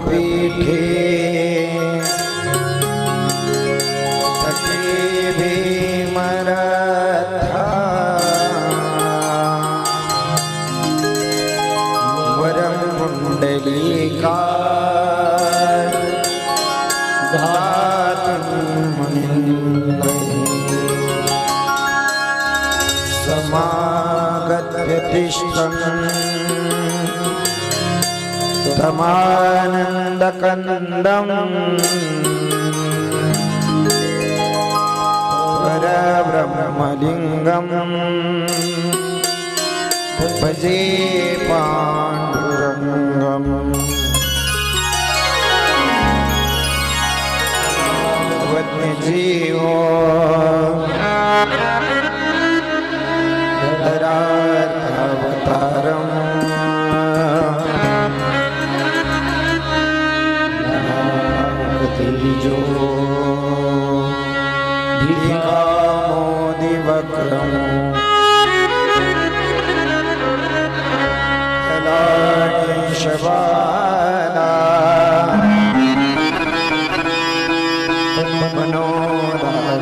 पीठे तटे भीमरथा वरं कुण्डलीका समागत्य तिष्ठन् तमानन्दकन्दं परब्रह्मलिङ्गं भजे पाण्डुरङ्गम् वन्यजीवो धरावतारम् जो मोदिवक्रमो कलाशवाला मनोरागदक्षम्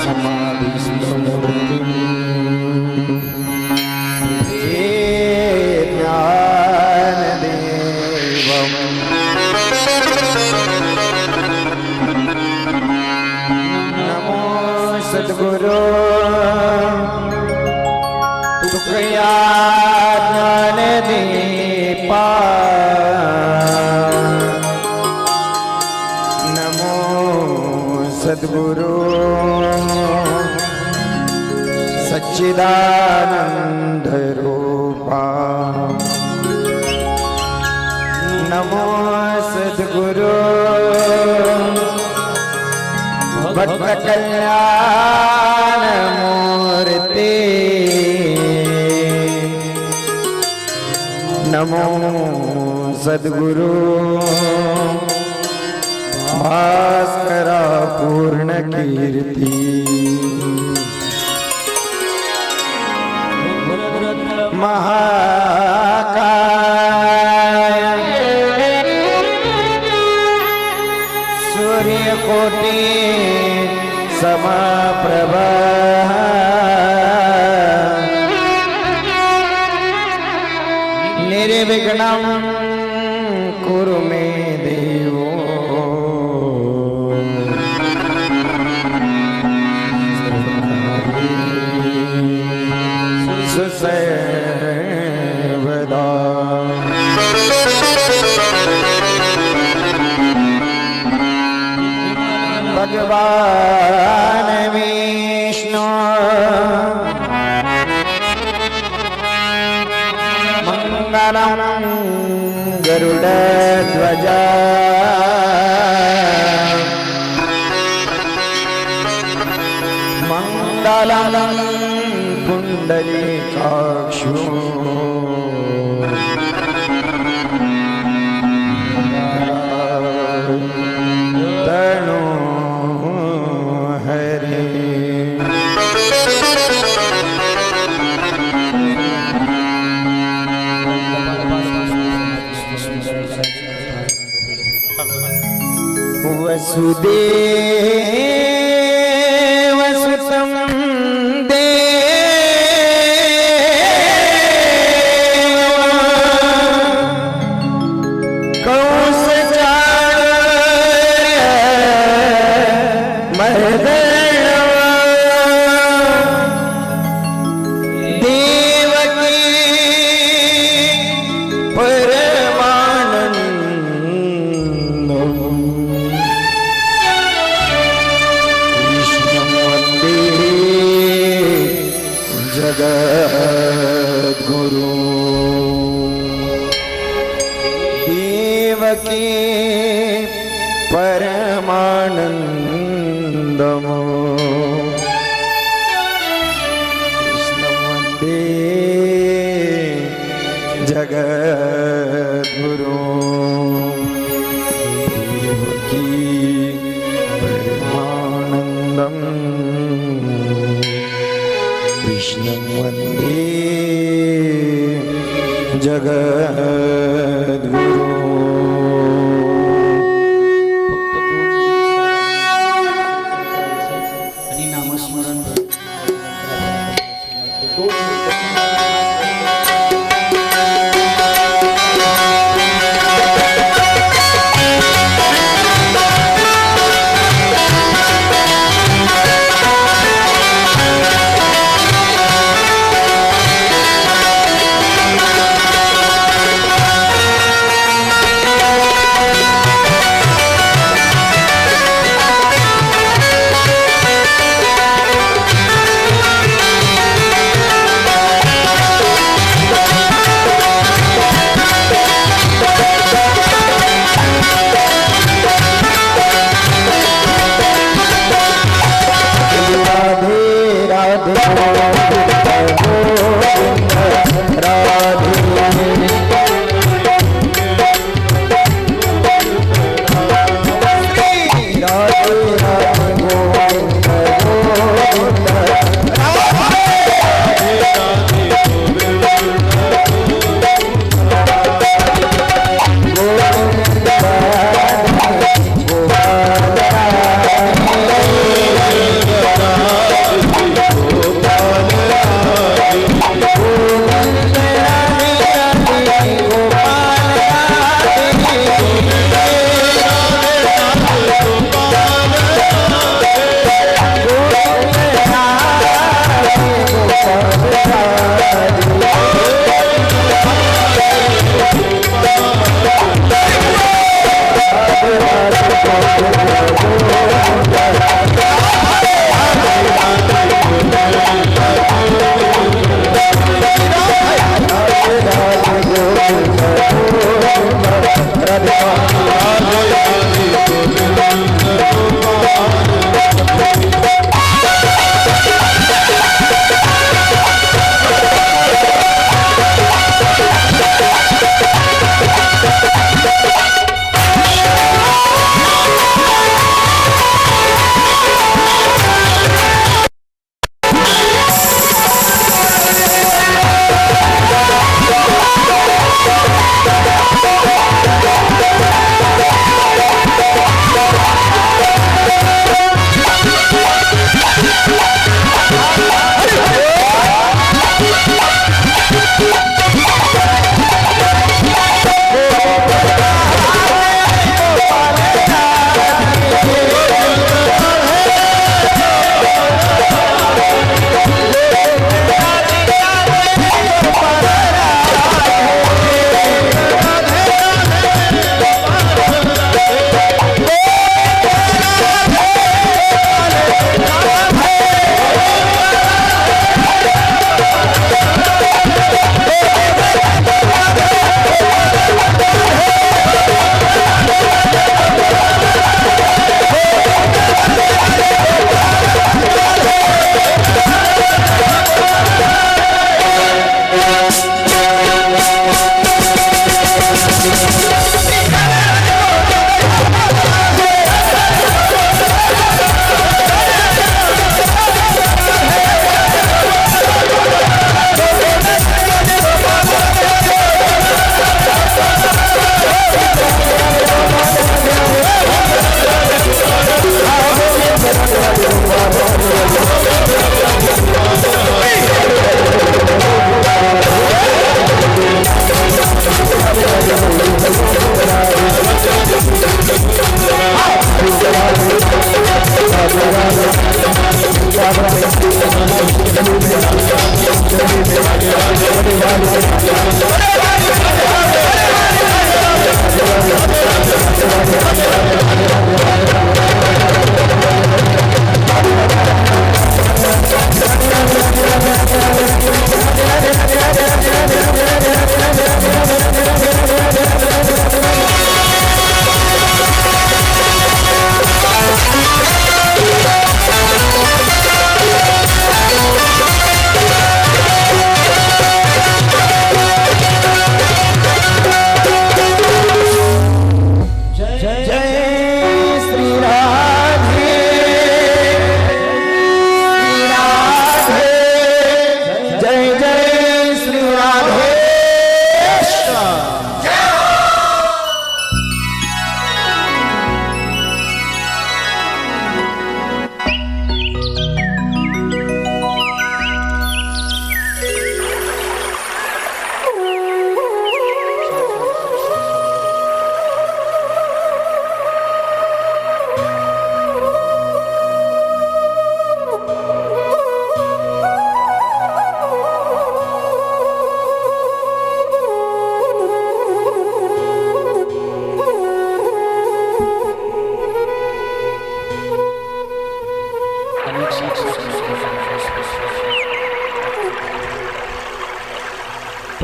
समाधिस्थमूर्तिम् सद्गुरु तुकया ज्ञान दीपा नमो सद्गुरु सच्चिदानंद रूपा नमो सद्गुरु भक्त कल्याण मूर्ति नमो सद्गुरु भास्करा पूर्ण कीर्ति महाकाय सूर्यकोटि समप्रभा निर्विघ्नं कुरु मे देवो सर्वदा भगवान विष्णु मंगलम गरुड़ध्वज मंगलम पुंडरीकाक्षो वसुदेव सुतं देव कौसचार्य मर्दन देवकी परमानंद जगद्गुरु देवकी परमानंदमो कृष्णं वन्दे जगद्गुरु देवकी परमानंदम कृष्णं वन्दे जगद्गुरु. आणि नामस्मरण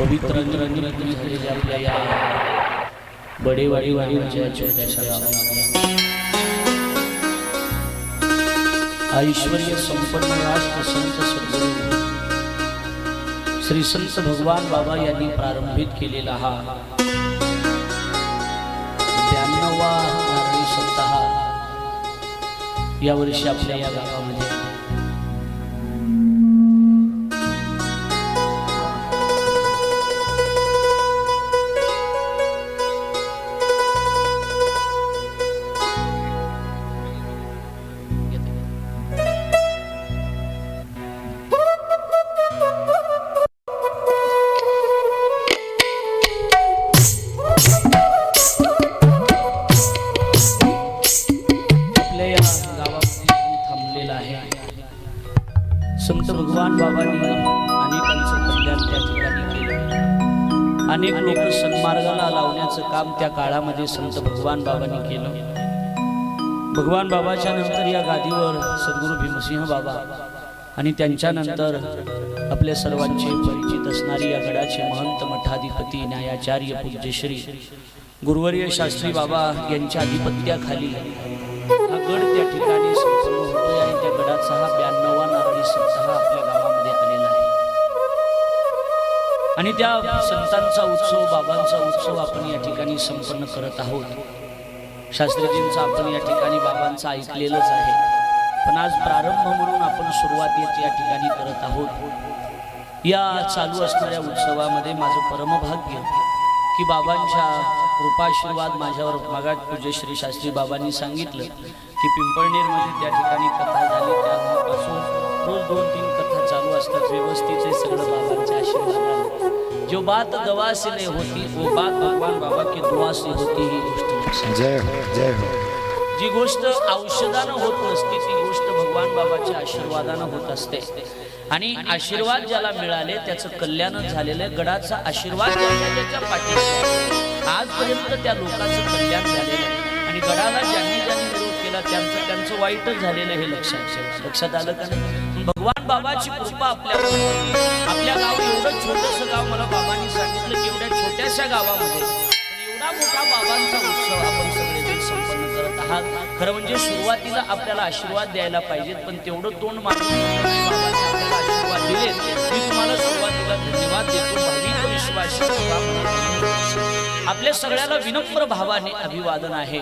पवित्र रंगरंगीत झालेल्या आपल्या या बडेवाडी वाडीच्या छोट्याशा गावामध्ये ऐश्वर्य संपन्न राष्ट्र संत सद्गुरू श्री संत भगवान बाबा यांनी प्रारंभित केलेला हा 92वा नारळी सप्ताह यावर्षी आपल्या या गावामध्ये संत भगवान बाबांनी अनेकांचं कल्याण त्या ठिकाणी केलं। अनेक लोक सन्मार्गाला लावण्याचं काम त्या काळामध्ये संत भगवान बाबांनी केलं। भगवान बाबाच्या नंतर या गादीवर सद्गुरू भीमसिंह बाबा आणि त्यांच्यानंतर आपल्या सर्वांचे परिचित असणारी या गडाचे महंत मठाधिपती न्यायाचार्य पूज्य श्री गुरुवर्य शास्त्री बाबा यांच्या अधिपत्याखाली हा गड त्या ठिकाणी संपन्न होतोय आणि त्या गडाचा हा 92वा नारळी सप्ताह आपल्या गावामध्ये आलेला आहे। आणि त्या संतांचा उत्सव बाबांचा उत्सव आपण या ठिकाणी संपन्न करत आहोत। शास्त्रीजींचा आपण या ठिकाणी बाबांचा ऐकलेलंच आहे, पण आज प्रारंभ म्हणून आपण सुरुवात या ठिकाणी करत आहोत। या चालू असणाऱ्या उत्सवामध्ये माझं परमभाग्य की बाबांच्या कृपाशीर्वाद माझ्यावर मागा पूज्य श्री शास्त्री बाबांनी सांगितलं की पिंपळनेरमध्ये त्या ठिकाणी कथा झाली, त्यापासून रोज 2-3 कथा चालू असतात व्यवस्थित आहे सगळं बाबांच्या आशीर्वादाने। जो बात दवा से नहीं होती वो बात भगवान बाबा की दुआ से होती ही गोष्ट जय हो जय हो। जी गोष्ट औषधानं होत नसते ती गोष्ट भगवान बाबाच्या आशीर्वादानं होत असते। आणि आशीर्वाद ज्याला मिळाले त्याचं कल्याण झालेलं गडाचा आशीर्वाद ज्याच्या पाठीशी आजपर्यंत त्या लोकांचं कल्याण झालेलं आहे। आणि गडाला ज्यांनी विरोध केला त्यांचं वाईटच झालेलं हे लक्षात आलं का नाही? भगवान बाबाची कृपा आपल्या गाव एवढं छोटंसं गाव मला बाबांनी सांगितलं की एवढ्या छोट्याशा गावामध्ये एवढा मोठा बाबांचा उत्सव आपण सगळेजण संपन्न करत आहात। खरं म्हणजे सुरुवातीला आपल्याला आशीर्वाद द्यायला पाहिजेत, पण तेवढं तोंड मारून बाबांनी आपल्याला आशीर्वाद दिले। मी तुम्हाला सुरुवातीला धन्यवाद देतो। भाविक विश्वासी आपल्या सगळ्याला विनम्र भावाने अभिवादन आहे।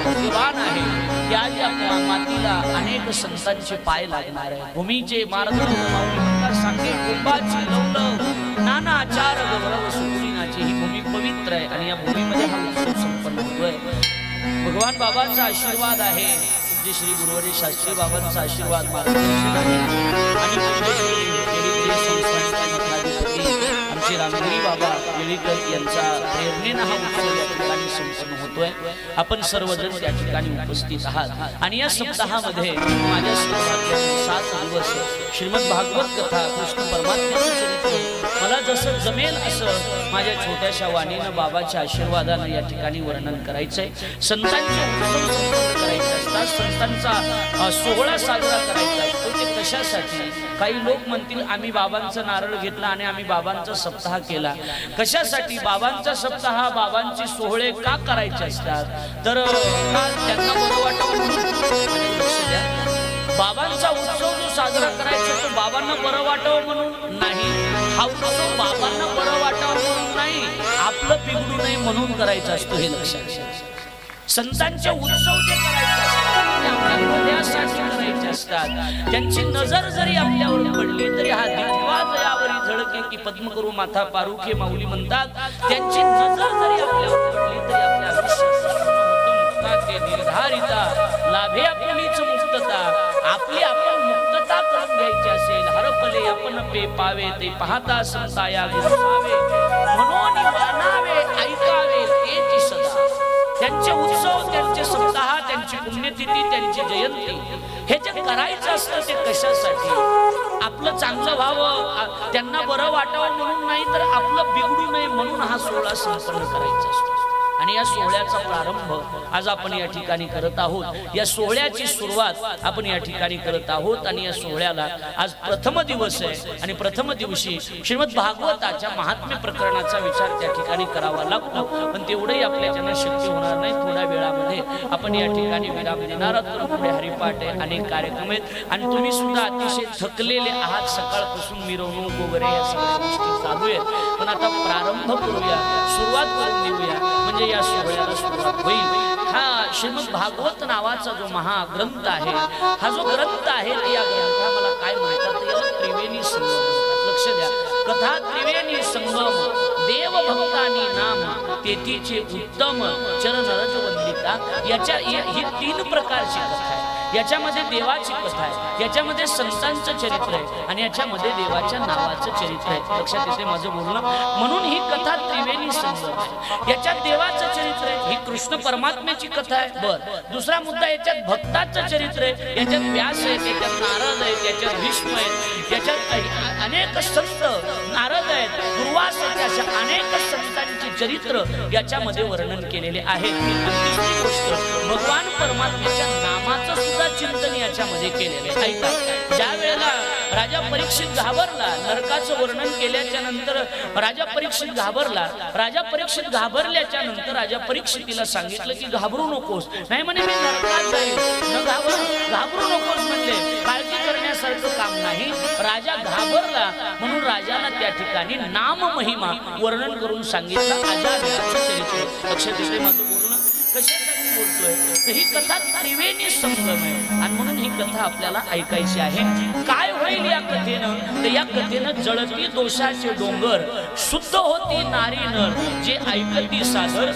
भगवान आहे की आज या मातीला अनेक संतांचे पाय लागणार आहे। भूमीचे मार्ग सांगे कुंभाची लवलव नाना आचार गौरव सुखीनाची ही भूमी पवित्र आहे आणि या भूमीमध्ये हा उत्सव संपन्न होतोय। भगवान बाबांचा आशीर्वाद आहे, पूज्य श्री गुरुवर्य शास्त्री बाबांचा आशीर्वाद मार्गदर्शन आहे आणि पूज्य श्री आमचे रामगिरी बाबा येळीकर यांचा प्रेरणेने हा उत्सव या ठिकाणी संपन्न होतोय। आपण सर्वजण त्या ठिकाणी उपस्थित आहात आणि या सप्ताहामध्ये माझ्या 7 दिवस श्रीमद भागवत कथा कृष्ण परमात्म्याचं चरित्र मला जसं जमेल असं माझ्या छोट्याशा वाणीनं बाबाच्या आशीर्वादानं या ठिकाणी वर्णन करायचंय। संतांचे उत्सव संपन्न करायचे असतात, संतांचा सोहळा साजरा करायचा असतो। ते कशासाठी? काही लोक म्हणतील आम्ही बाबांचं नारळ घेतला आणि आम्ही बाबांचा सप्ताह केला। कशासाठी? बाबांचा सप्ताह बाबांचे सोहळे का करायचे असतात? तर त्यांना बरं वाटावं, बाबांचा उत्सव जो साजरा करायचा तो बाबांना बरं वाटावं म्हणून नाही। हा उत्सव बाबांना बरं वाटावं म्हणून नाही, आपलं बिघडू नये म्हणून करायचा असतो। हे लक्षात घ्या। संतांचे उत्सव जे करायचे असतात ते आपल्या भल्यासाठी करायचे असतात। त्यांची नजर जरी आपल्यावर पडली तरी हा दिवा जयावरी झळके की पद्म करू माथा पारुखे माऊली म्हणतात। त्यांची नजर जरी आपल्यावर पडली तरी आपल्या आयुष्यात निर्धारिता लाभे आपलीच मुक्तता। आपली आपण मुक्तता करून घ्यायची असेल हरपले आपण पे पावे ते पाहता संताया गुरुसावे म्हणून मानावे ऐकावे तेची सदा। त्यांचे उत्सव त्यांचे सप्ताह त्यांची पुण्यतिथी त्यांची जयंती हे जे करायचं असतं ते कशासाठी? आपलं चांगलं व्हावं, त्यांना बरं वाटावं म्हणून नाही, तर आपलं बिघडू नये म्हणून हा सोहळा संपन्न करायचा असतो। आणि या सोहळ्याचा प्रारंभ आज आपण या ठिकाणी करत आहोत। या सोहळ्याची सुरुवात आपण या ठिकाणी करत आहोत आणि या सोहळ्याला आज प्रथम दिवस आहे आणि प्रथम दिवशी श्रीमद भागवताच्या महात्म्य प्रकरणाचा विचार त्या ठिकाणी करावा लागतो, पण तेवढंही आपल्याच्यानं शक्य होणार नाही। थोड्या वेळामध्ये आपण या ठिकाणी विराम देणार आहोत। पुढे हरिपाठ आहे, अनेक कार्यक्रम आहेत आणि तुम्ही सुद्धा अतिशय थकलेले आहात। सकाळपासून मिरवणूक वगैरे या सगळ्या गोष्टी चालू आहेत, पण आता प्रारंभ करूया, सुरुवात करून देऊया, म्हणजे या सोहळ्याला सुरुवात होईल। हा श्रीमद भागवत नावाचा जो महाग्रंथ आहे, हा जो ग्रंथ आहे, या ग्रंथाला काय म्हणतात, याला त्रिवेणी संगम म्हणतात। लक्ष द्या, कथा त्रिवेणी संगम, देव भक्तानी नाम तेथीचे उत्तम चरण रज वंदिता। ही तीन प्रकारची कथा आहे। याच्यामध्ये देवाची कथा आहे, याच्यामध्ये संतांचं चरित्र आहे आणि याच्यामध्ये देवाच्या नावाचं चरित्र आहे। लक्षात येते माझं बोलणं? म्हणून ही कथा त्रिवेणी संगम आहे। याच्यात देवाचं चरित्र आहे, ही कृष्ण परमात्म्याची कथा आहे। बर, दुसरा मुद्दा, याच्यात भक्ताचं चरित्र आहे, याच्यात व्यास आहे, त्याच्यात नारद आहे, त्याच्यात भीष्म आहे, याच्यात अनेक संत नारद आहेत, दुर्वास आहेत, अशा अनेक संतांची चरित्र याच्यामध्ये वर्णन केलेले आहे। तिसरी गोष्ट, भगवान परमात्म्याच्या नामाचं चिंतन याच्यामध्ये केलेले। ऐका, ज्या वेळेला राजा परीक्षित घाबरला, नरकाचं वर्णन केल्याच्या नंतर राजा परीक्षित घाबरला। राजा परीक्षित घाबरल्याच्या नंतर राजा परीक्षितीला सांगितलं की घाबरू नकोस, नाही म्हणे मी नरकात जाईल, न घाबरू नकोस म्हणले, काळजी करण्यासारखं काम नाही। राजा घाबरला म्हणून राजाला त्या ठिकाणी नाम महिमा वर्णन करून सांगितलं। अजामिळाचं चरित्र। लक्षात येते माझं बोलणं? कशासाठी बोलतोय तर ही कथा त्रिवेणी संगम आहे आणि म्हणून ही कथा आपल्याला ऐकायची आहे। काय होईल या कथेनं, तर या कथेनं जळती दोषाचे डोंगर, शुद्ध होती नारी नर, जे ऐकती सादर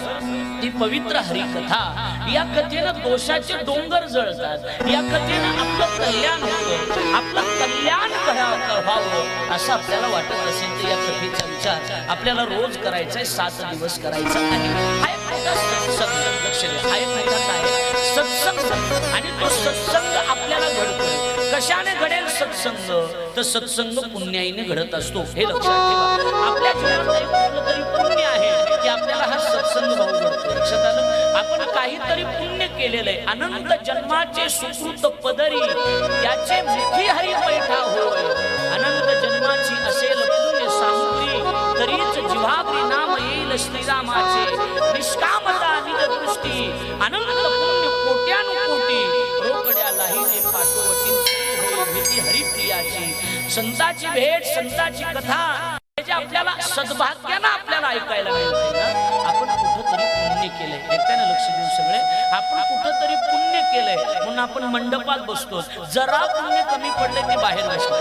ती पवित्र हरिकथा। या कथेनं दोषाचे डोंगर जळतात, या कथेनं आपलं कल्याण होतं, आपलं कल्याण व्हावं असं आपल्याला वाटत असेल तर या कथेचा विचार आपल्याला रोज करायचा आहे, 7 दिवस करायचा आहे। हा एक मोठा सत्संग, लक्ष द्या, हा एक मोठा आहे सत्संग आणि तो सत्संग आपल्याला घडतोय। कशाने घडेल सत्संग, तर सत्संग पुण्याईने घडत असतो, हे लक्षात ठेवा। आपल्या जीवनात कुठलं तरी पुण्य आहे की आपल्याला हा सत्संग भाऊ घडतो। लक्षात आलं? आपण काहीतरी पुण्य केलेलं आहे, अनंत जन्माचे सुकृत पदरी त्याचे मुखी हरी पैठा होय। अनंत जन्माची असेल पुण्य सामुग्री, तरीच जिव्हाग्री नाम येईल श्रीरामाचे। निष्कामता निजदृष्टी, अनंत पुण्य कोट्यानुकोटी, रोकड्या लाहीने पाठवटी भीती हरिप्रियाची। संताची भेट, संताची कथा जे आपल्याला सद्भाग्यानं आपल्याला ऐकायला मिळते ना, आपण कुठंतरी पुण्य केलंय। एकट्यानं लक्ष देऊन सगळे, आपण कुठंतरी पुण्य केलंय म्हणून आपण मंडपात बसतो। जरा पुण्य कमी पडले की बाहेर बसतो।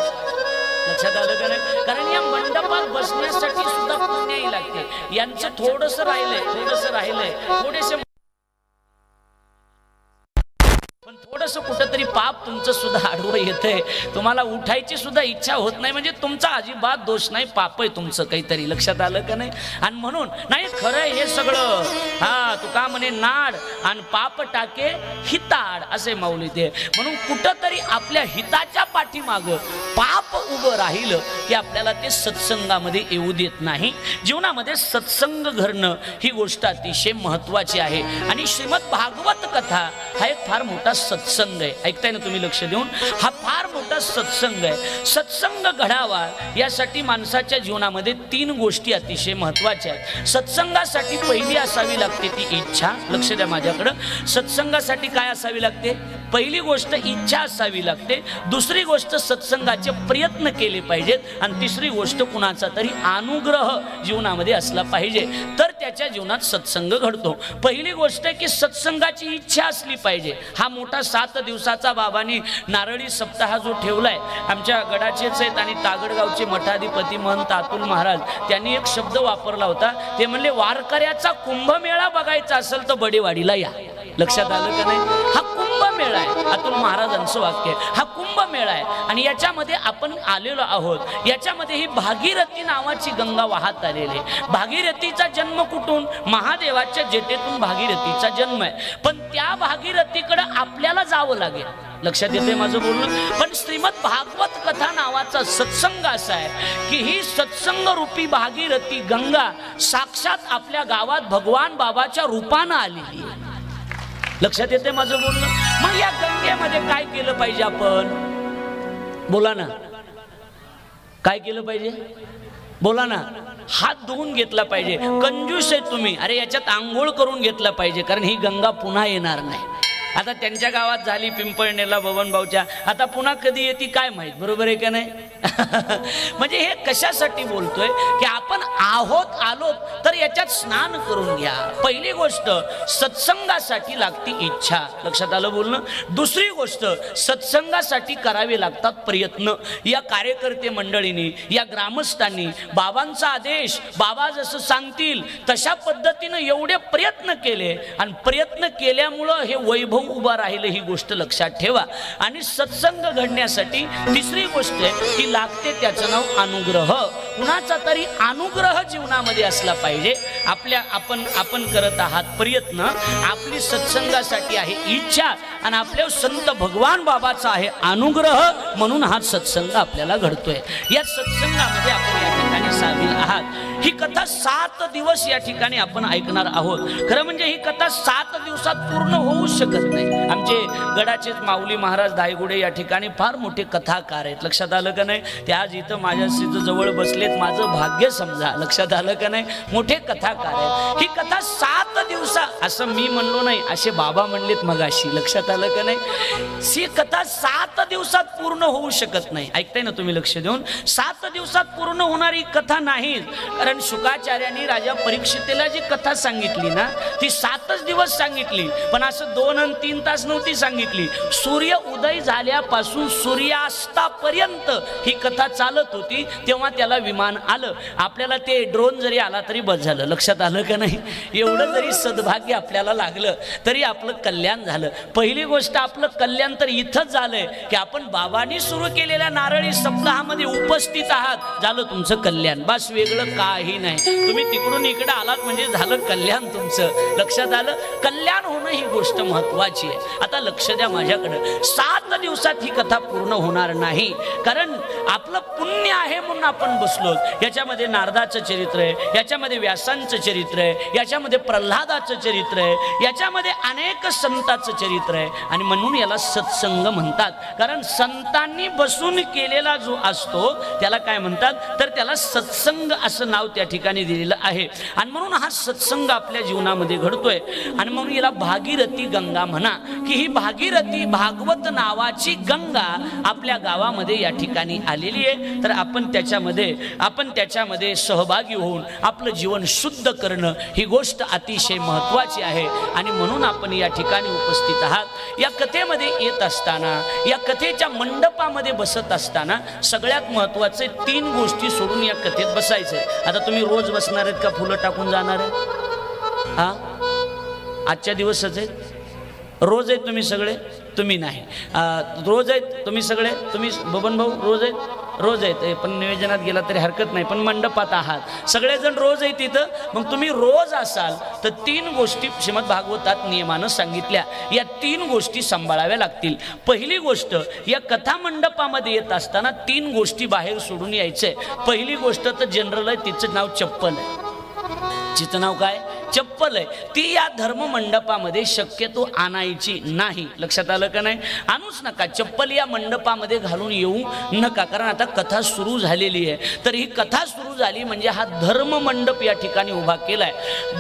लक्षात आलं का नाही? कारण या मंडपात बसण्यासाठी सुद्धा पुण्याही लागते। यांचं थोडंसं राहिलंय, थोडेसे पण थोडंसं कुठंतरी पाप तुमचं सुद्धा आडवं येतंय, तुम्हाला उठायची सुद्धा इच्छा होत नाही, म्हणजे तुमचा अजिबात दोष नाही, पाप आहे तुमचं काहीतरी। लक्षात आलं का नाही? आणि म्हणून नाही खरं हे सगळं, हा तुका म्हणे नाड आणि पाप टाके हिताड असे माऊली ते। म्हणून कुठंतरी आपल्या हिताच्या पाठीमागं पाप उभं राहिलं की आपल्याला ते सत्संगामध्ये येऊ देत नाही। जीवनामध्ये सत्संग घडणं ही गोष्ट अतिशय महत्वाची आहे आणि श्रीमद भागवत कथा हा एक फार मोठा सत्संग आहे। ऐकताय ना तुम्ही लक्ष देऊन? हा फार मोठा सत्संग आहे। सत्संग घडावा यासाठी माणसाच्या जीवनामध्ये 3 गोष्टी अतिशय महत्वाच्या आहेत। सत्संगासाठी पहिली असावी लागते ती इच्छा। लक्ष द्या माझ्याकडं, सत्संगासाठी काय असावी लागते? पहिली गोष्ट इच्छा असावी लागते, दुसरी गोष्ट सत्संगाचे प्रयत्न केले पाहिजेत आणि तिसरी गोष्ट कुणाचा तरी अनुग्रह जीवनामध्ये असला पाहिजे, तर त्याच्या जीवनात सत्संग घडतो। पहिली गोष्ट आहे की सत्संगाची इच्छा असली पाहिजे। हा मोठा 7 दिवसाचा बाबांनी नारळी सप्ताह जो ठेवलाय, आमच्या गडाचेच आहेत आणि तागडगावचे मठाधिपती महंत अतुल महाराज, त्यांनी एक शब्द वापरला होता, ते म्हणले वारकऱ्याचा कुंभमेळा बघायचा असेल तर बडेवाडीला या। लक्षात आलं का नाही? हा कुंभमेळा आहे, अतुल महाराजांचं वाक्य, हा कुंभमेळा आहे आणि याच्यामध्ये आपण आलेलो आहोत। याच्यामध्ये ही भागीरथी नावाची गंगा वाहत आलेली आहे। भागीरथीचा जन्म कुठून? महादेवाच्या जेटेतून भागीरथीचा जन्म आहे, पण त्या भागीरथीकडे आपल्याला जावं लागेल। लक्षात येते माझं बोलणं. पण श्रीमद भागवत कथा नावाचा सत्संग असा आहे की ही सत्संग रूपी भागीरथी गंगा साक्षात आपल्या गावात भगवान बाबाच्या रूपानं आलेली आहे. लक्षात येते माझं बोलणं. मग या गंगेमध्ये काय केलं पाहिजे आपण? बोला ना, काय केलं पाहिजे? बोला ना. हात धुवून घेतला पाहिजे. कंजूस आहे तुम्ही, अरे याच्यात आंघोळ करून घेतला पाहिजे, कारण ही गंगा पुन्हा येणार नाही. आता त्यांच्या गावात झाली पिंपळनेरला बबनभाऊच्या, आता पुन्हा कधी येते काय माहित. बरोबर आहे का नाही? म्हणजे हे कशासाठी बोलतोय की आपण आलो तर याच्यात स्नान करून घ्या. पहिली गोष्ट सत्संगासाठी लागती इच्छा. लक्षात आलं बोलणं. दुसरी गोष्ट सत्संगासाठी करावे लागतात प्रयत्न. या कार्यकर्ते मंडळींनी, या ग्रामस्थांनी बाबांचा आदेश, बाबा जसं सांगतील तशा पद्धतीनं एवढे प्रयत्न केले आणि प्रयत्न केल्यामुळं हे वैभव उभा राहिलं. ही गोष्ट लक्षात ठेवा. आणि सत्संग घडण्यासाठी तिसरी गोष्ट आहे की लागते त्याचं नाव अनुग्रह. कुणाचा तरी अनुग्रह जीवनामध्ये असला पाहिजे. आपण करत आहात प्रयत्न, आपली सत्संगासाठी आहे इच्छा आणि आपल्या संत भगवान बाबाचा आहे अनुग्रह, म्हणून हा सत्संग आपल्याला घडतोय. या सत्संगामध्ये आपण या ठिकाणी सामील आहात. ही कथा 7 दिवस या ठिकाणी आपण ऐकणार आहोत. खरं म्हणजे ही कथा 7 दिवसात पूर्ण होऊ शकत नाही. आमचे गडाचे माऊली महाराज दायगुडे या ठिकाणी फार मोठे कथाकार आहेत. लक्षात आलं का नाही? ते आज इथं माझ्याशी जवळ बसलेत, माझं भाग्य समजा. लक्षात आलं का नाही? मोठे कथाकार आहेत. ही कथा 7 दिवसा, असं मी म्हणलो नाही, असे बाबा म्हणलेत मगाशी. लक्षात आलं का नाही? ही कथा 7 दिवसात पूर्ण होऊ शकत नाही. ऐकताय ना तुम्ही लक्ष देऊन? 7 दिवसात पूर्ण होणारी कथा नाही. कारण शुकाचार्यांनी राजा परीक्षितेला जी कथा सांगितली ना, ती 7च दिवस सांगितली. पण असं 2 आणि 3 तास नव्हती सांगितली. सूर्य उदय झाल्यापासून सूर्यास्तापर्यंत ही कथा चालत होती. तेव्हा त्याला विमान आलं. आपल्याला ते ड्रोन जरी आला तरी बस झालं. लक्षात आलं का नाही? एवढं जरी सद्भाग्य आपल्याला लागलं तरी आपलं कल्याण झालं. पहिली गोष्ट आपलं कल्याण तर इथंच झालंय की आपण बाबांनी सुरू केलेल्या नारळी सप्ताहामध्ये उपस्थित आहात. झालं तुमचं कल्याण. बस, वेगळं काही नाही. तुम्ही तिकडून इकडे आलात म्हणजे झालं कल्याण तुमचं. लक्षात आलं? कल्याण होणं ही गोष्ट महत्वाची आहे. आता लक्ष द्या माझ्याकडे. 7 दिवसात ही कथा पूर्ण होणार नाही. कारण आपलं पुण्य आहे म्हणून आपण बसलो. याच्यामध्ये नारदाचं चरित्र आहे, याच्यामध्ये व्यासांचं चरित्र आहे, याच्यामध्ये प्रल्हादाचं चरित्र आहे, याच्यामध्ये अनेक संतांचं चरित्र आहे. आणि म्हणून याला सत्संग म्हणतात. कारण संतांनी बसून केलेला जो असतो त्याला काय म्हणतात, तर त्याला सत्संग असं नाव त्या ठिकाणी दिलेलं आहे. आणि म्हणून हा सत्संग आपल्या जीवनामध्ये घडतोय. आणि म्हणून याला भागीरथी गंगा म्हणा. की ही भागीरथी भागवत नावाची गंगा आपल्या गावामध्ये या ठिकाणी आलेली आहे. तर आपण त्याच्यामध्ये सहभागी होऊन आपलं जीवन शुद्ध करणं ही गोष्ट अतिशय महत्वाची आहे. आणि म्हणून आपण या ठिकाणी उपस्थित आहात. या कथेमध्ये येत असताना, या कथेच्या मंडपामध्ये बसत असताना सगळ्यात महत्वाचे 3 गोष्टी सोडून या कथेत बसायचं. आता तुम्ही रोज बसणार आहेत का फुलं टाकून जाणार आहे? हा, आजच्या दिवसच आहेत. रोज आहेत तुम्ही सगळे? तुम्ही नाही. रोज आहेत तुम्ही सगळे? तुम्ही बबन भाऊ रोज आहेत? रोज आहेत. पण नियोजनात गेला तरी हरकत नाही. पण मंडपात आहात सगळेजण, रोज आहेत तिथं. मग तुम्ही रोज असाल तर 3 गोष्टी श्रीमद भागवतात नियमानं सांगितल्या. या 3 गोष्टी सांभाळाव्या लागतील. पहिली गोष्ट, या कथा मंडपामध्ये येत असताना 3 गोष्टी बाहेर सोडून यायचंय. पहिली गोष्ट तर जनरल आहे, तिचं नाव चप्पल आहे. तिचं नाव काय? चप्पल आहे. ती या धर्म मंडपामध्ये शक्यतो आणायची नाही. लक्षात आलं का नाही? आणूच नका. चप्पल या मंडपामध्ये घालून येऊ नका. कारण आता कथा सुरू झालेली आहे. तर ही कथा सुरू झाली म्हणजे हा धर्म मंडप या ठिकाणी उभा केलाय.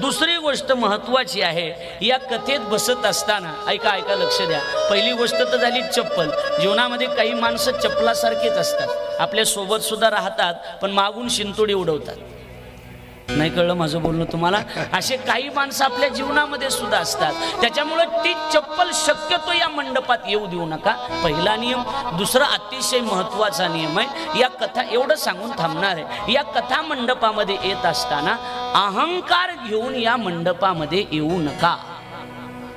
दुसरी गोष्ट महत्वाची आहे, या कथेत बसत असताना ऐका लक्ष द्या. पहिली गोष्ट तर झाली चप्पल. जीवनामध्ये काही माणसं चप्पलासारखेच असतात. आपल्या सोबत सुद्धा राहतात पण मागून शिंतोडी उडवतात. नाही कळलं माझं बोलणं तुम्हाला? असे काही माणसं आपल्या जीवनामध्ये सुद्धा असतात. त्याच्यामुळे ती चप्पल शक्यतो या मंडपात येऊ देऊ नका. पहिला नियम. दुसरा अतिशय महत्वाचा नियम आहे, या कथा एवढं सांगून थांबणार आहे. या कथा मंडपामध्ये येत असताना अहंकार घेऊन या मंडपामध्ये येऊ नका.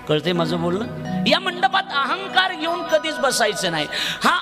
कळते माझं बोलणं? या मंडपात अहंकार घेऊन कधीच बसायचं नाही. हा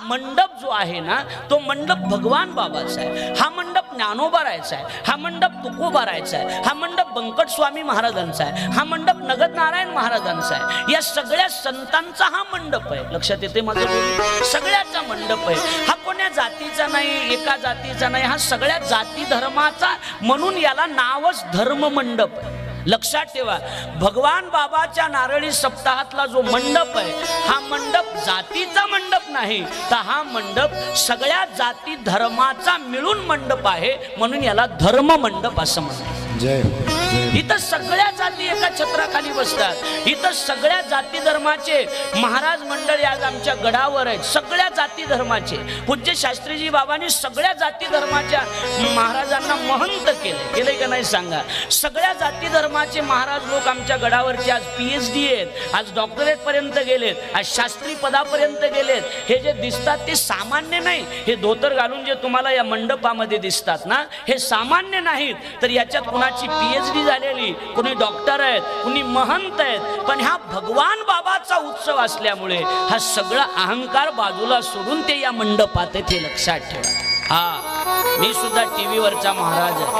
मंडप जो आहे ना, तो मंडप भगवान बाबाचा आहे. हा मंडप मंडप ज्ञानोबा राहायचा आहे, हा मंडप तुकोबा राहायचा आहे, हा मंडप बंकट स्वामी महाराजांचा आहे, हा मंडप नगद नारायण महाराजांचा आहे. या सगळ्या संतांचा हा मंडप आहे. लक्षात येते माझं बोलणं? सगळ्याचा मंडप आहे. हा कोण्या जातीचा नाही, एका जातीचा नाही, हा सगळ्या जाती धर्माचा, म्हणून याला नावच धर्म मंडप आहे. लक्षात ठेवा, भगवान बाबाच्या नारळी सप्ताहातला जो मंडप आहे हा मंडप जातीचा मंडप नाही, तर हा मंडप सगळ्या जाती धर्माचा मिळून मंडप आहे, म्हणून याला धर्म मंडप असं म्हणतात. जय हो. इथं सगळ्या जाती एका छत्राखाली बसतात. इथं सगळ्या जाती धर्माचे महाराज मंडळी आज आमच्या गडावर आहेत. सगळ्या जाती धर्माचे पूज्य शास्त्रीजी बाबांनी सगळ्या जाती धर्माच्या महाराजांना महंत केलंय का नाही सांगा? सगळ्या जाती धर्माचे महाराज लोक आमच्या गडावरचे आज PhD आहेत, आज डॉक्टरेट पर्यंत गेलेत, आज शास्त्री पदापर्यंत गेलेत. हे जे दिसतात ते सामान्य नाही. हे धोतर घालून जे तुम्हाला या मंडपामध्ये दिसतात ना, हे सामान्य नाहीत. तर याच्यात कुणाची PhD झालेली, कुणी डॉक्टर आहेत, कुणी महंत आहेत. पण ह्या भगवान बाबाचा उत्सव असल्यामुळे हा सगळा अहंकार बाजूला सोडून ते या मंडपात आहेत, हे लक्षात ठेवा. हा, मी सुद्धा TV वरचा महाराज आहे.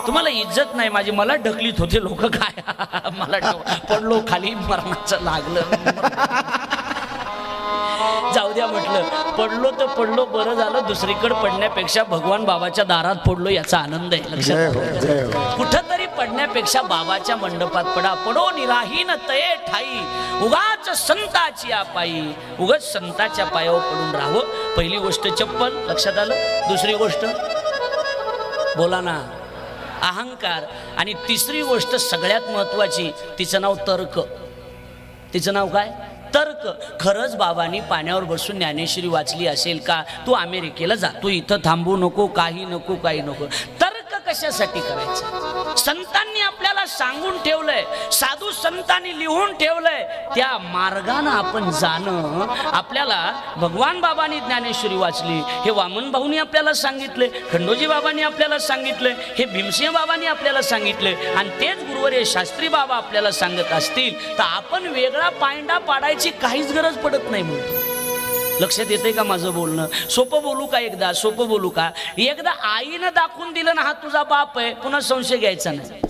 तुम्हाला इज्जत नाही माझी. मला ढकलीत होते लोक, काय मला पडलो खाली, मरणाचं लागलं. जाऊ द्या म्हटलं, पडलो तर पडलो, बरं झालं. दुसरीकडे पडण्यापेक्षा भगवान बाबाच्या दारात पडलो याचा आनंद आहे. लक्षात, कुठंतरी पडण्यापेक्षा बाबाच्या मंडपात पडा. पडो निराहीन तये ठाई, उगाच संताची पायी, उगाच संताच्या पायावर पडून राहावं. पहिली गोष्ट चप्पल, लक्षात आलं. दुसरी गोष्ट बोला ना, अहंकार. आणि तिसरी गोष्ट सगळ्यात महत्वाची, तिचं नाव तर्क. तिचं नाव काय? तर्क. खरंच बाबांनी पाण्यावर बसून ज्ञानेश्वरी वाचली असेल का? तू अमेरिकेला जा, तू इथं थांबू नको, काही नको, काही नको. तर्क कशासाठी करायचं? संतांनी आपल्याला सांगून ठेवलंय, साधू संतांनी लिहून ठेवलंय, त्या मार्गानं आपण जाणं. आपल्याला भगवान बाबांनी ज्ञानेश्वरी वाचली, हे वामन भाऊनी आपल्याला सांगितले, खंडोजी बाबांनी आपल्याला सांगितले, हे भीमसिंह बाबांनी आपल्याला सांगितले, आणि तेच गुरुवर्य शास्त्री बाबा आपल्याला सांगत असतील, तर आपण वेगळा पायंडा पाडायची काहीच गरज पडत नाही म्हणतो. लक्षात येते का माझं बोलणं? सोपं बोलू का? एकदा सोपं बोलू का? एकदा आईनं दाखवून दिलं ना, हा तुझा बाप आहे, पुन्हा संशय घ्यायचा नाही.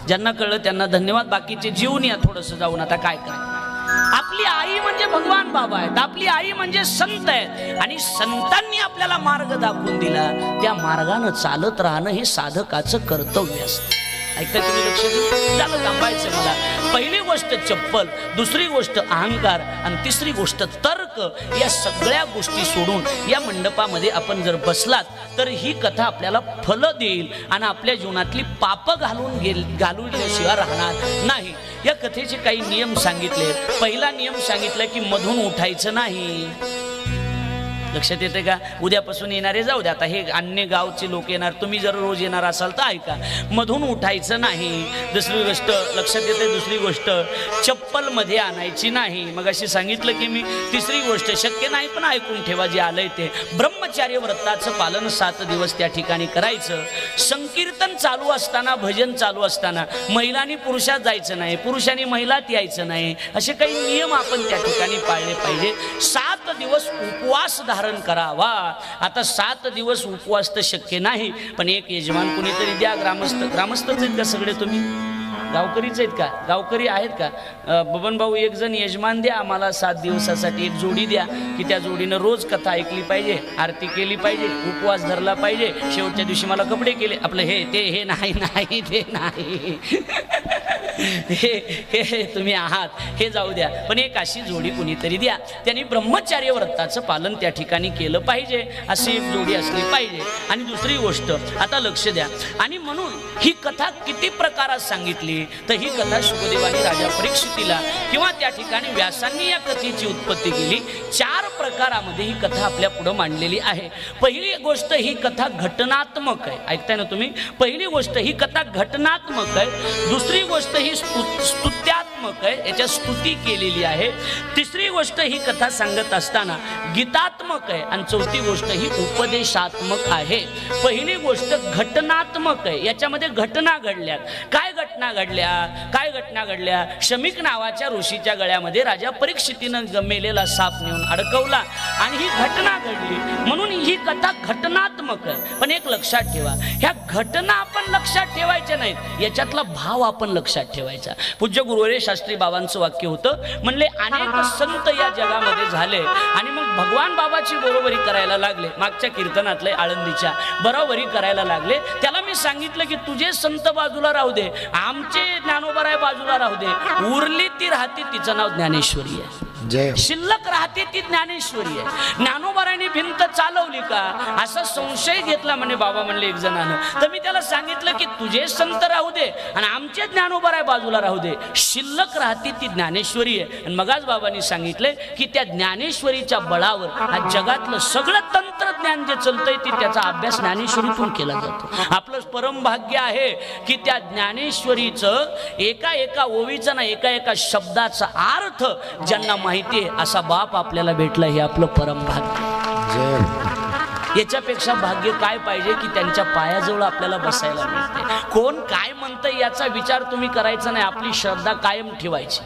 ज्यांना कळलं त्यांना धन्यवाद. बाकीचे जीवन या थोडस जाऊन. आता काय करायचं? आपली आई म्हणजे भगवान बाबा आहेत, आपली आई म्हणजे संत आहेत, आणि संतांनी आपल्याला मार्ग दाखवून दिला, त्या मार्गानं चालत राहणं हे साधकाचं कर्तव्य असतं. ऐकता तुम्ही? लक्ष देऊ. झालं, थांबायचं मला. पहिली गोष्ट चप्पल, दुसरी गोष्ट अहंकार, आणि तिसरी गोष्ट तर्क. या सगळ्या गोष्टी सोडून या मंडपामध्ये आपण जर बसलात तर ही कथा आपल्याला फल देईल, आणि आपल्या जीवनातली पाप घालूशिवाय राहणार नाही. या कथेचे काही नियम सांगितले. पहिला नियम सांगितला की मधून उठायचं नाही. लक्षात येते का? उद्यापासून येणारे जाऊ द्या, आता हे अन्य गावचे लोक येणार, तुम्ही जर रोज येणार असाल तर ऐका, मधून उठायचं नाही. दुसरी गोष्ट लक्षात येते, दुसरी गोष्ट चप्पल मध्ये आणायची नाही. मग अशी सांगितलं की मी. तिसरी गोष्ट शक्य नाही पण ऐकून ठेवा, जे आलंय ते. ब्रह्मचार्य व्रताचं पालन 7 दिवस त्या ठिकाणी करायचं. संकीर्तन चालू असताना, भजन चालू असताना महिलांनी पुरुषात जायचं नाही, पुरुषांनी महिलात यायचं नाही. असे काही नियम आपण त्या ठिकाणी पाळले पाहिजे. 7 दिवस उपवास धारण करावा. आता 7 दिवस उपवास तर शक्य नाही, पण एक यजमान कुणीतरी द्या. ग्रामस्थच आहेत का सगळे? तुम्ही गावकरीच आहेत का? गावकरी आहेत का? बबन भाऊ, एक जण यजमान द्या आम्हाला 7 दिवसासाठी. एक जोडी द्या की त्या जोडीनं रोज कथा ऐकली पाहिजे, आरती केली पाहिजे, उपवास धरला पाहिजे. शेवटच्या दिवशी मला कपडे केले, आपलं हे ते हे नाही नाही ते नाही हे तुम्ही आहात, हे जाऊ द्या, पण एक अशी जोडी कुणीतरी द्या. त्यांनी ब्रह्मचार्य व्रताचं पालन त्या ठिकाणी केलं पाहिजे, अशी एक जोडी असली पाहिजे. आणि दुसरी गोष्ट, आता लक्ष द्या. आणि म्हणून ही कथा किती प्रकारात सांगितली, तर ही कथा शुकदेवानी राजा परीक्षितीला किंवा त्या ठिकाणी व्यासांनी या कथेची उत्पत्ती केली. 4 प्रकारामध्ये ही कथा आपल्या पुढे मांडलेली आहे. पहिली गोष्ट, ही कथा घटनात्मक आहे. ऐकताय ना तुम्ही? पहिली गोष्ट, ही कथा घटनात्मक आहे. दुसरी गोष्ट, ही स्तुत्यात्मक आहे, याच्या स्तुती केलेली आहे. तिसरी गोष्ट, ही कथा सांगत असताना गीतात्मक आहे. आणि चौथी गोष्ट, ही उपदेशात्मक आहे. पहिली गोष्ट घटनात्मक आहे, याच्यामध्ये घटना घडल्यात. काय घटना घटना घडल्या? काय घटना घडल्या? शमीक नावाच्या ऋषीच्या गळ्यामध्ये राजा परीक्षितीनं मेलेला साप नेऊन अडकवला आणि ही घटना घडली. म्हणून ही कथा घटनात्मक आहे. पण एक लक्षात ठेवा, ह्या घटना आपण लक्षात ठेवायच्या नाहीत, याच्यातला भाव आपण लक्षात ठेवायचा. पूज्य गुरुवरे शास्त्री बाबांचं वाक्य होतं, म्हणले अनेक संत या जगामध्ये झाले आणि मग भगवान बाबाची बरोबरी करायला लागले. मागच्या कीर्तनातले आळंदीच्या बरोबरी करायला लागले. त्याला मी सांगितलं की तुझे संत बाजूला राहू दे, आमचे ज्ञानोबराय बाजूला राहू दे, उरली ती राहते तिचं नाव ज्ञानेश्वरी आहे. शिल्लक राहते ती ज्ञानेश्वरी आहे. ज्ञानोबरायने भिंत चालवली का असा संशय घेतला म्हणे बाबा म्हणले एक जणानं. तर मी त्याला सांगितलं की तुझे संत राहू दे आणि आमचे ज्ञानोबराय बाजूला राहू दे, शिल्लक राहते ती ज्ञानेश्वरी आहे. आणि मगच बाबांनी सांगितले की त्या ज्ञानेश्वरीच्या बळावर हा जगातलं सगळं तंत्रज्ञान जे चलतंय ते त्याचा अभ्यास ज्ञानेश्वरीतून केला जातो. आपलं परम भाग्य आहे की त्या ज्ञानेश्वरीचं एका एका ओवीचा ना एका एका शब्दाचा अर्थ ज्यांना माहिती आहे असा बाप आपल्याला भेटला, हे आपलं परम भाग्य. याच्यापेक्षा भाग्य काय पाहिजे की त्यांच्या पायाजवळ आपल्याला बसायला मिळते. कोण काय म्हणतंय याचा विचार तुम्ही करायचा नाही, आपली श्रद्धा कायम ठेवायची.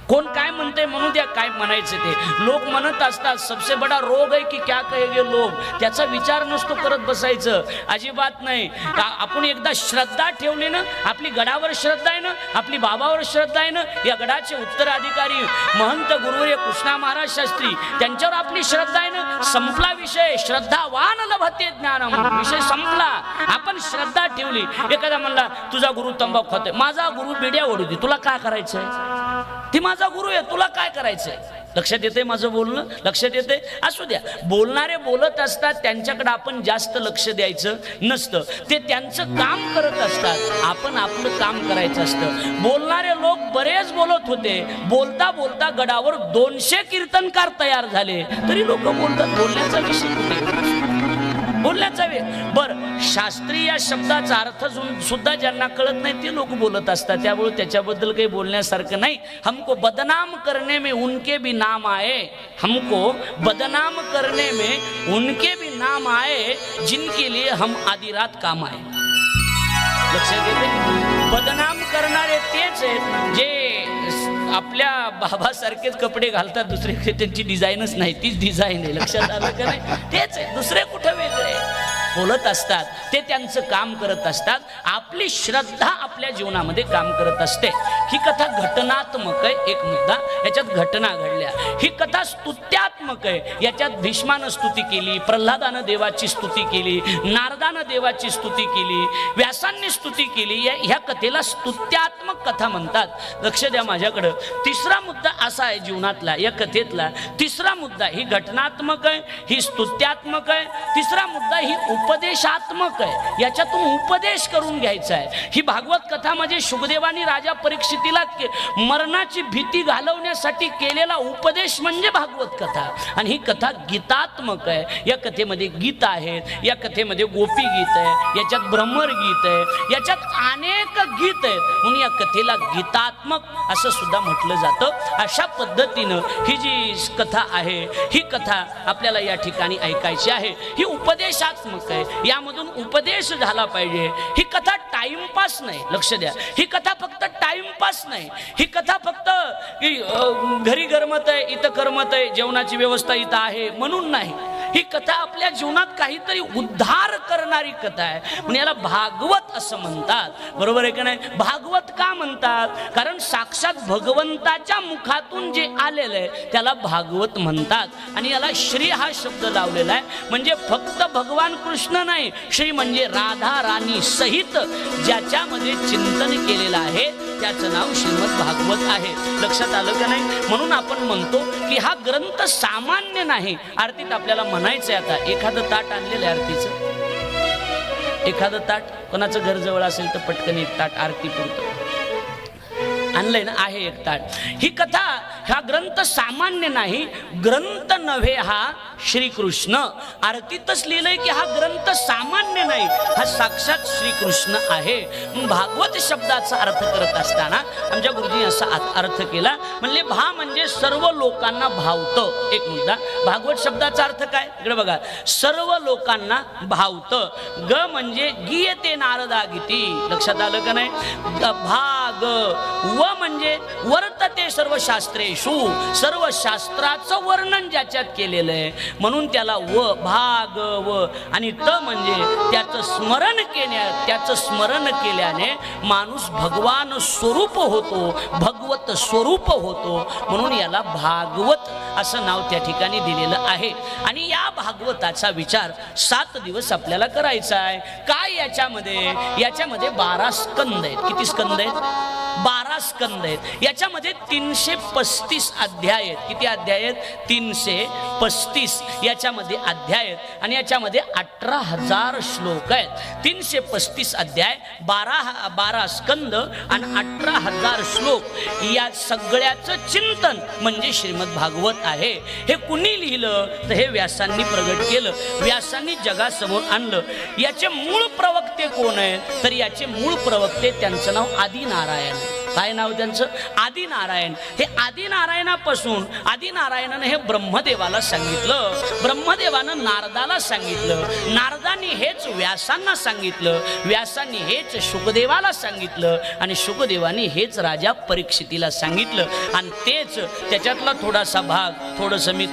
कोण काय म्हणते म्हणू द्या, काय म्हणायचे ते. लोक म्हणत असतात सबसे बडा रोग आहे की क्या कहेंगे लोग, त्याचा विचार नसतो करत बसायचं, अजिबात नाही. आपण एकदा श्रद्धा ठेवली ना, आपली गडावर श्रद्धा आहे ना, आपली बाबावर श्रद्धा आहे ना, या गडाचे उत्तराधिकारी महंत गुरुवर्य कृष्णा महाराज शास्त्री त्यांच्यावर आपली श्रद्धा आहे ना, संपला विषय. श्रद्धावान लभते ज्ञानम, विषय संपला. आपण श्रद्धा ठेवली. एखादा म्हणला तुझा गुरु तंबाखू खातोय, माझा गुरु बिड्या ओढू दे, तुला काय करायचंय? ती माझा गुरु आहे, तुला काय करायचंय? लक्षात येते माझं बोलणं? लक्षात येते? असू द्या, बोलणारे बोलत असतात, त्यांच्याकडे आपण जास्त लक्ष द्यायचं नसतं. ते त्यांचं काम करत असतात, आपण आपलं काम करायचं असतं. बोलणारे लोक बरेच बोलत होते, बोलता बोलता गडावर 200 कीर्तनकार तयार झाले, तरी लोक बोलतात. बोलण्याचा विषय कुठे? बोलण्याचा वेळ. बरं, शास्त्रीय या शब्दाचा अर्थ सुद्धा ज्यांना कळत नाही ते लोक बोलत असतात, त्यामुळे त्याच्याबद्दल काही बोलण्यासारखं नाही. हमको बदनाम करने में उनके भी नाम आए, हमको बदनाम करने में उनके भी नाम आए जिनके लिए हम आधी रात काम आए. लक्षात येते? बदनाम करणारे तेच आहेत जे आपल्या बाबासारखेच कपडे घालतात, दुसरे त्यांची डिझाईनच नाही, तीच डिझाईन आहे. लक्षात आलं का नाही? तेच आहे, दुसरे कुठं वेगळे बोलत असतात, ते त्यांचं काम करत असतात. आपली श्रद्धा आपल्या जीवनामध्ये काम करत असते. ही कथा घटनात्मक आहे, एक मुद्दा, याच्यात घटना घडल्या. ही कथा स्तुत्यात्मक आहे, याच्यात भीष्मानं स्तुती केली, प्रल्हादानं देवाची स्तुती केली, नारदानं देवाची स्तुती केली, व्यासांनी स्तुती केली. ह्या कथेला स्तुत्यात्मक कथा म्हणतात. लक्ष द्या माझ्याकडं. तिसरा मुद्दा असा आहे जीवनातला, या कथेतला तिसरा मुद्दा, ही घटनात्मक आहे, ही स्तुत्यात्मक आहे. तिसरा मुद्दा ही उपदेशात्मक आहे, याच्यातून उपदेश करून घ्यायचा आहे. ही भागवत कथा म्हणजे शुकदेवानी राजा परीक्षितीला मरणाची भीती घालवण्यासाठी केलेला उपदेश म्हणजे भागवत कथा. आणि ही कथा गीतात्मक आहे. या कथेमध्ये गीत आहेत, या कथेमध्ये गोपी गीत आहे, याच्यात भ्रमर गीत आहे, याच्यात अनेक गीत आहेत, म्हणून या कथेला गीतात्मक असं सुद्धा म्हटलं जातं. अशा पद्धतीनं ही जी कथा आहे, ही कथा आपल्याला या ठिकाणी ऐकायची आहे. ही उपदेशात्मक आहे, यामधून उपदेश झाला पाहिजे. ही कथा टाइमपास नाही. लक्ष द्या, ही कथा फक्त टाइमपास नाही. ही कथा फक्त घरी गरमत आहे, इथं करमत आहे, जेवणाची व्यवस्था इथं आहे म्हणून नाही. ही कथा आपल्या जीवनात काहीतरी उद्धार करणारी कथा आहे, म्हणून याला भागवत असं म्हणतात. बरोबर आहे का नाही? भागवत का म्हणतात? कारण साक्षात भगवंताच्या मुखातून जे आलेलं आहे त्याला भागवत म्हणतात. आणि याला श्री हा शब्द लावलेला आहे, म्हणजे फक्त भगवान कृष्ण नाही, श्री म्हणजे राधा राणी सहित ज्याच्यामध्ये चिंतन केलेलं आहे त्याचं नाव श्रीमद भागवत आहे. लक्षात आलं का नाही? म्हणून आपण म्हणतो की हा ग्रंथ सामान्य नाही. आरतीत आपल्याला म्हणायचं आहे, आता एखादं ताट आणलेलं आहे आरतीचं, एखादं ताट कोणाचं घर जवळ असेल तर पटकन एक ताट आरती पुरतं आणलंय ना, आहे एक ताट. ही कथा, हा ग्रंथ सामान्य नाही, ग्रंथ नव्हे हा श्रीकृष्ण. आरतीतच लिहिलंय की हा ग्रंथ सामान्य नाही, हा साक्षात श्रीकृष्ण आहे. भागवत शब्दाचा अर्थ करत असताना आमच्या गुरुजी असा अर्थ केला, म्हणले भा म्हणजे सर्व लोकांना भावतं. एक मुद्दा, भागवत शब्दाचा अर्थ काय इकडे बघा, सर्व लोकांना भावतं. ग म्हणजे गीयते नारदा गीती, लक्षात आलं का नाही? भाग व म्हणजे वर्तते सर्व शास्त्रेषु, सर्व शास्त्राचं वर्णन ज्याच्यात केलेलं आहे म्हणून त्याला व भाग व. आणि त म्हणजे त्याचं स्मरण केल्याने माणूस भगवान स्वरूप होतो, भगवत स्वरूप होतो, म्हणून याला भागवत असं नाव त्या ठिकाणी दिलेलं आहे. आणि या भागवताचा विचार 7 दिवस आपल्याला करायचा आहे. काय याच्यामध्ये 12 स्कंद आहेत. किती स्कंद आहेत? 12 स्कंद आहेत. याच्यामध्ये 335 अध्याय आहेत. किती अध्याय आहेत? 335 याच्यामध्ये अध्याय आहेत. आणि याच्यामध्ये 18,000 श्लोक आहेत. 335 अध्याय, 12 स्कंद आणि 18,000 श्लोक, या सगळ्याचं चिंतन म्हणजे श्रीमद भागवत आहे. हे कुणी लिहिलं तर हे व्यासांनी प्रगट केलं, व्यासांनी जगासमोर आणलं. याचे मूळ प्रवक्ते कोण आहेत तर याचे मूळ प्रवक्ते, त्यांचं नाव आदिनारायण. काय नाव त्यांचं? आदिनारायण. हे आदिनारायणापासून, आदिनारायणाने हे ब्रह्मदेवाला सांगितलं, ब्रह्मदेवानं नारदाला सांगितलं, नारदांनी हेच व्यासांना सांगितलं, व्यासांनी हेच शुकदेवाला सांगितलं आणि शुकदेवानी हेच राजा परीक्षितीला सांगितलं. आणि तेच त्याच्यातला थोडासा भाग थोडंसं मी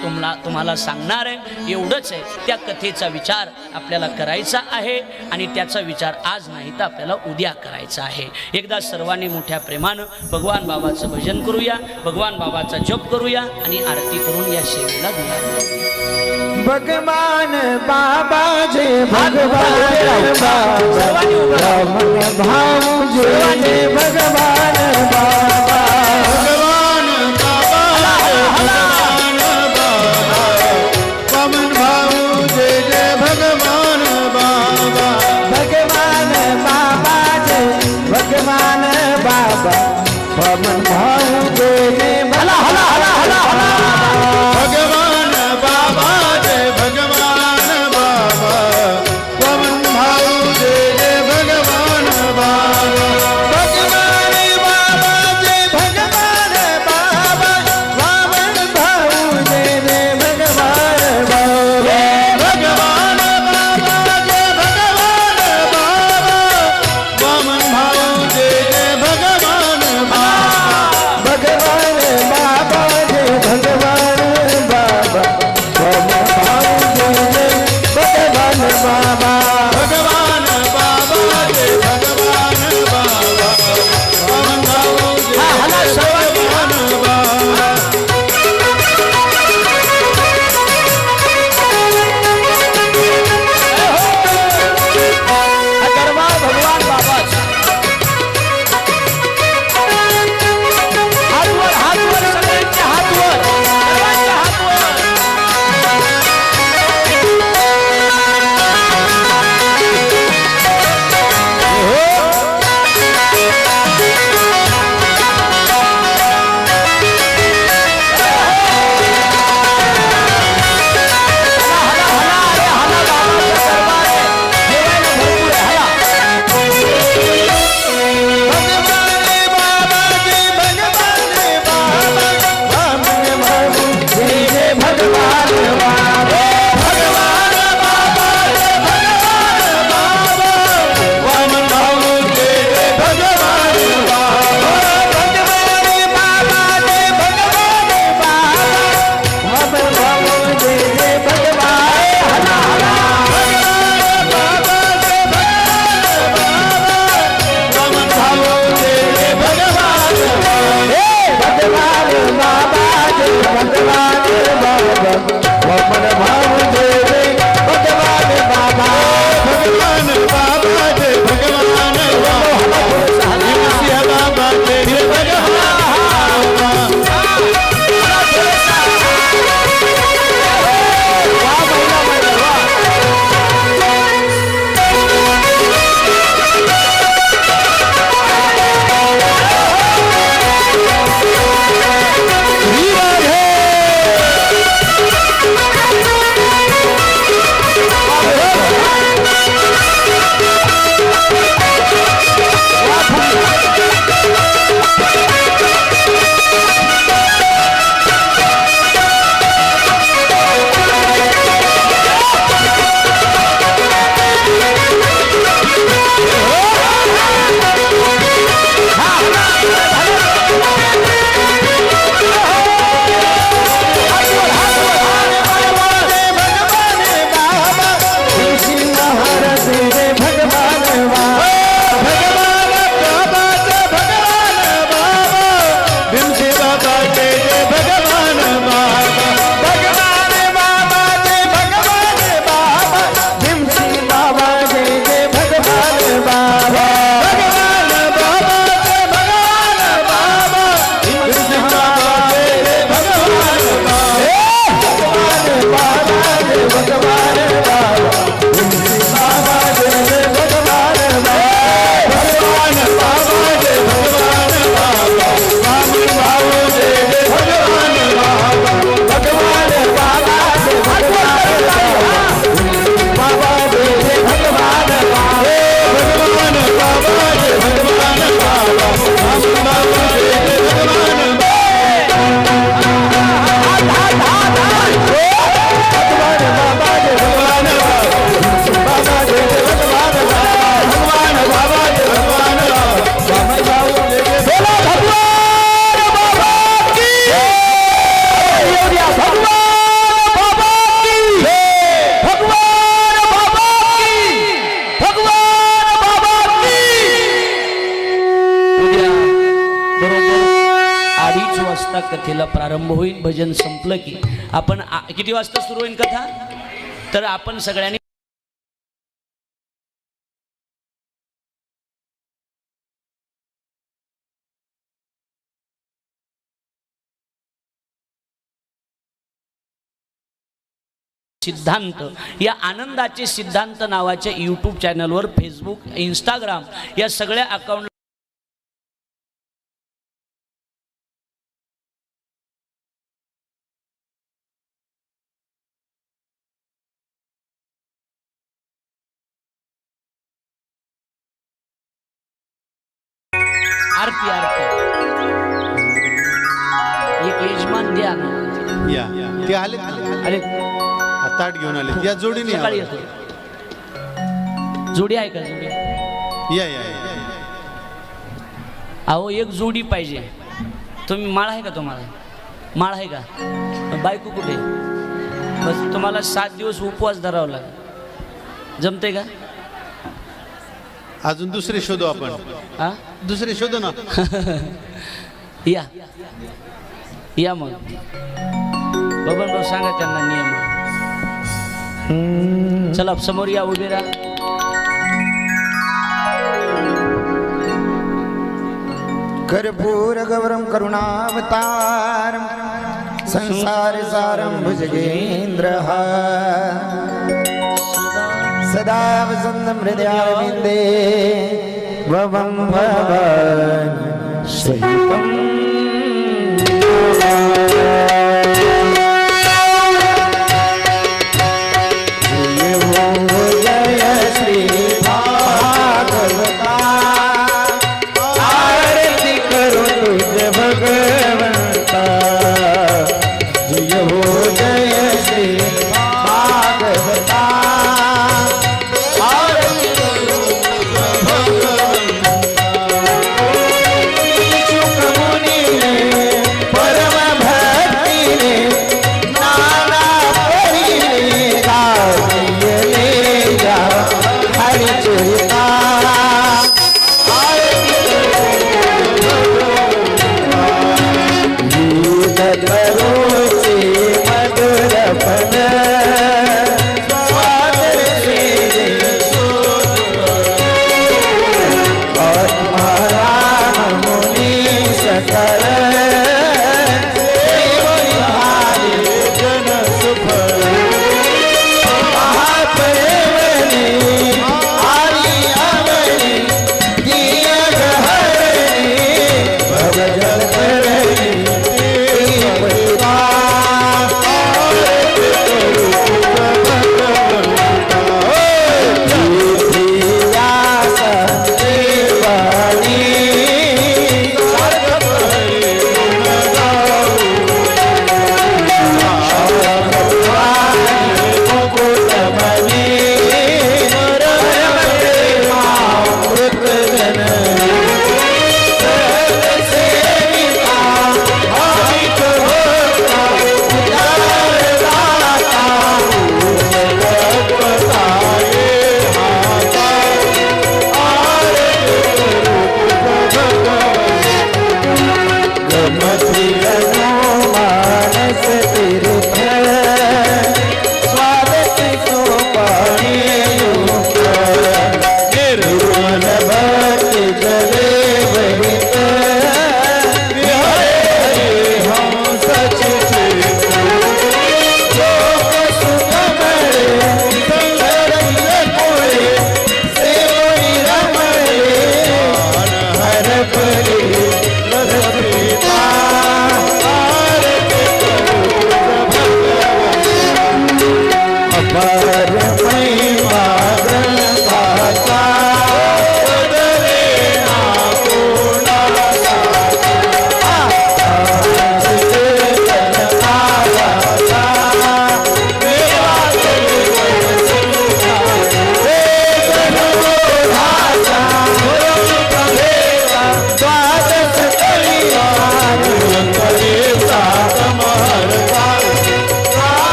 तुम्हाला सांगणार आहे. एवढंच आहे. त्या कथेचा विचार आपल्याला करायचा आहे आणि त्याचा विचार आज नाही तर आपल्याला उद्या करायचा आहे. एकदा सर्वांनी मोठ्या प्रेमानं भगवान बाबाचं भजन करूया, भगवान बाबाचा जप करूया आणि आरती करून या सेवेला गुलाब. भगवान बाबा जय भगवान बाबा, भाऊ जय भगवान बाबा, भगवान बाबा, पवन भाऊ जय जय भगवान बाबा, भगवान बाबा जय भगवान बाबा, पवन भाऊ जय जय भगवान बाबा जय भगवान बाबा, पवन भाऊ जय जय भगवान बाबा, भगवान बाबा जय भगवान बाबा, पवन भाऊ जय जय भगवान बाबा, भगवान बाबा जय भगवान बाबा, पवन भाऊ जय जय भगवान बाबा, वाजता कथेला प्रारंभ होईल. भजन संपलं की आपण किती वाजता सुरू होईल कथा, तर आपण सगळ्यांनी सिद्धांत या आनंदाचे सिद्धांत नावाच्या यूट्यूब चॅनलवर, फेसबुक, इंस्टाग्राम या सगळ्या अकाउंट आरती आरती एक यजमान द्या ना. या ते आले अरे ताट घेऊन आले. या जोडीने सकाळी येतो. जोडी आहे का जोडी? या या या. अहो एक जोडी पाहिजे. तुम्ही माळ आहे का? तुम्हाला माळ आहे का? बायको कुठे? बस तुम्हाला 7 दिवस उपवास धरावा लागेल. जमते का? अजून दुसरे शोधू आपण. हा दुसरे शोधू ना. या या मग बबन भाऊ सांगा त्यांना नियम. चला समोर या, उभे राहा. कर्पूर गौरम करुणावतारम संसार सारम भुजगेन्द्रहारम सदा वसन्तं हृदयारविन्दे भवं भवन सहितं.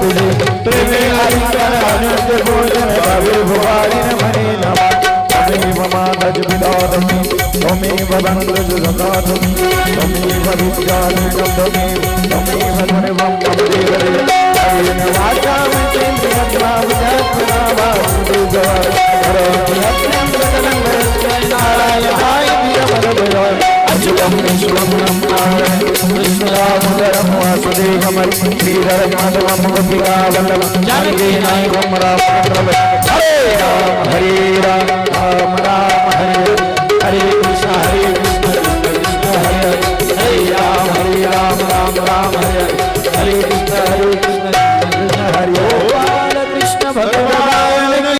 तुझे प्रेमे हरिकर अनंत भोजन भावे भुवारी मणे नमः त्वमेव मातज विदातमि त्वमेव बन्धुज सदातमि त्वमेव विद्याधनं त्वमेव सर्वं मम देवदेव येन वाचा विचिन्त्य विद्यात्मना वासुदेवाय करोमि यज्ञं सकलं नारायणाय वीरभद्राय अच्युतं विश्वं नारायण कृष्णदामोदरं वासुदेवं श्रीधरं माधवं गोपिकावल्लभं जानकी नायकं रामचन्द्रं हरे राम